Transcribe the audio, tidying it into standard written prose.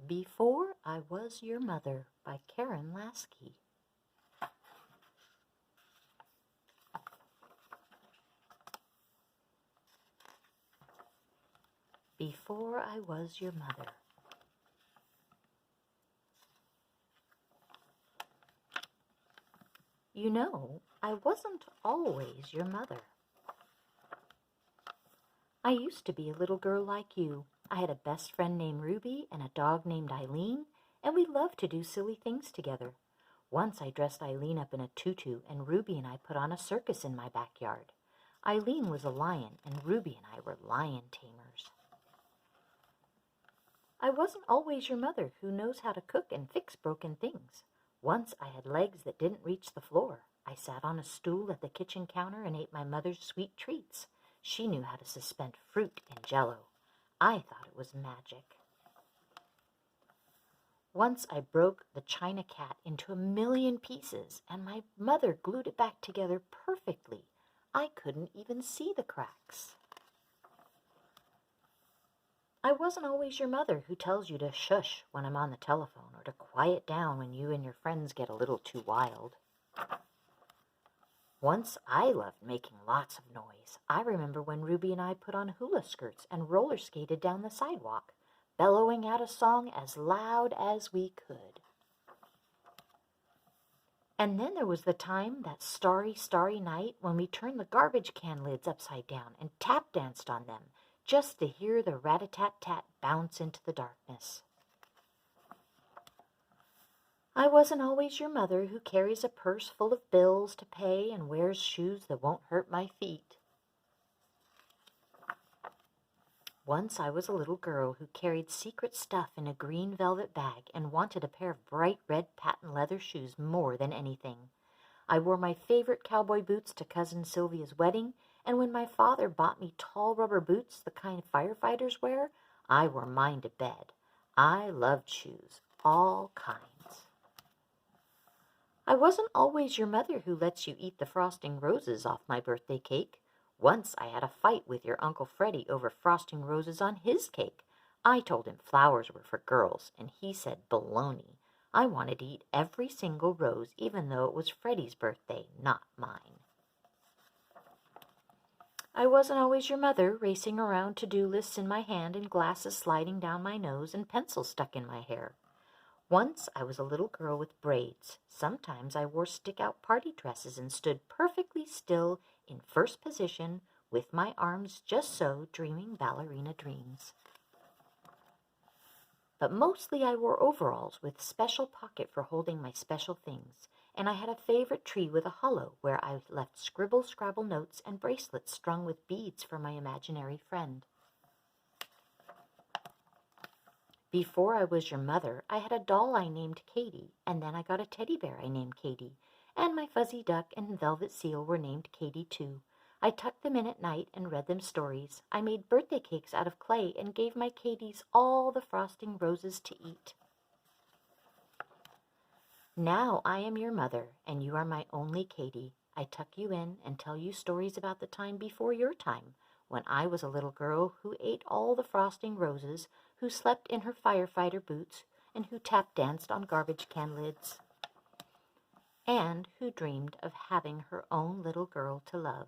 Before I Was Your Mother by Karen Lasky. Before I was your mother. You know, I wasn't always your mother. I used to be a little girl like you. I had a best friend named Ruby and a dog named Eileen, and we loved to do silly things together. Once I dressed Eileen up in a tutu, and Ruby and I put on a circus in my backyard. Eileen was a lion, and Ruby and I were lion tamers. I wasn't always your mother who knows how to cook and fix broken things. Once I had legs that didn't reach the floor. I sat on a stool at the kitchen counter and ate my mother's sweet treats. She knew how to suspend fruit in Jell-O. I thought it was magic. Once I broke the china cat into 1,000,000 pieces, and my mother glued it back together perfectly. I couldn't even see the cracks. I wasn't always your mother who tells you to shush when I'm on the telephone or to quiet down when you and your friends get a little too wild. Once I loved making lots of noise. I remember when Ruby and I put on hula skirts and roller skated down the sidewalk, bellowing out a song as loud as we could. And then there was the time, that starry, starry night, when we turned the garbage can lids upside down and tap danced on them, just to hear the rat-a-tat-tat bounce into the darkness. I wasn't always your mother who carries a purse full of bills to pay and wears shoes that won't hurt my feet. Once I was a little girl who carried secret stuff in a green velvet bag and wanted a pair of bright red patent leather shoes more than anything. I wore my favorite cowboy boots to Cousin Sylvia's wedding, and when my father bought me tall rubber boots, the kind firefighters wear, I wore mine to bed. I loved shoes, all kinds. I wasn't always your mother who lets you eat the frosting roses off my birthday cake. Once I had a fight with your Uncle Freddie over frosting roses on his cake. I told him flowers were for girls, and he said baloney. I wanted to eat every single rose, even though it was Freddie's birthday, not mine. I wasn't always your mother, racing around to-do lists in my hand and glasses sliding down my nose and pencils stuck in my hair. Once I was a little girl with braids. Sometimes I wore stick-out party dresses and stood perfectly still in first position with my arms just so, dreaming ballerina dreams. But mostly I wore overalls with special pocket for holding my special things, and I had a favorite tree with a hollow where I left scribble-scrabble notes and bracelets strung with beads for my imaginary friend. Before I was your mother, I had a doll I named Katie, and then I got a teddy bear I named Katie, and my fuzzy duck and velvet seal were named Katie too. I tucked them in at night and read them stories. I made birthday cakes out of clay and gave my Katies all the frosting roses to eat. Now I am your mother, and you are my only Katie. I tuck you in and tell you stories about the time before your time, when I was a little girl who ate all the frosting roses, who slept in her firefighter boots, and who tap-danced on garbage can lids, and who dreamed of having her own little girl to love.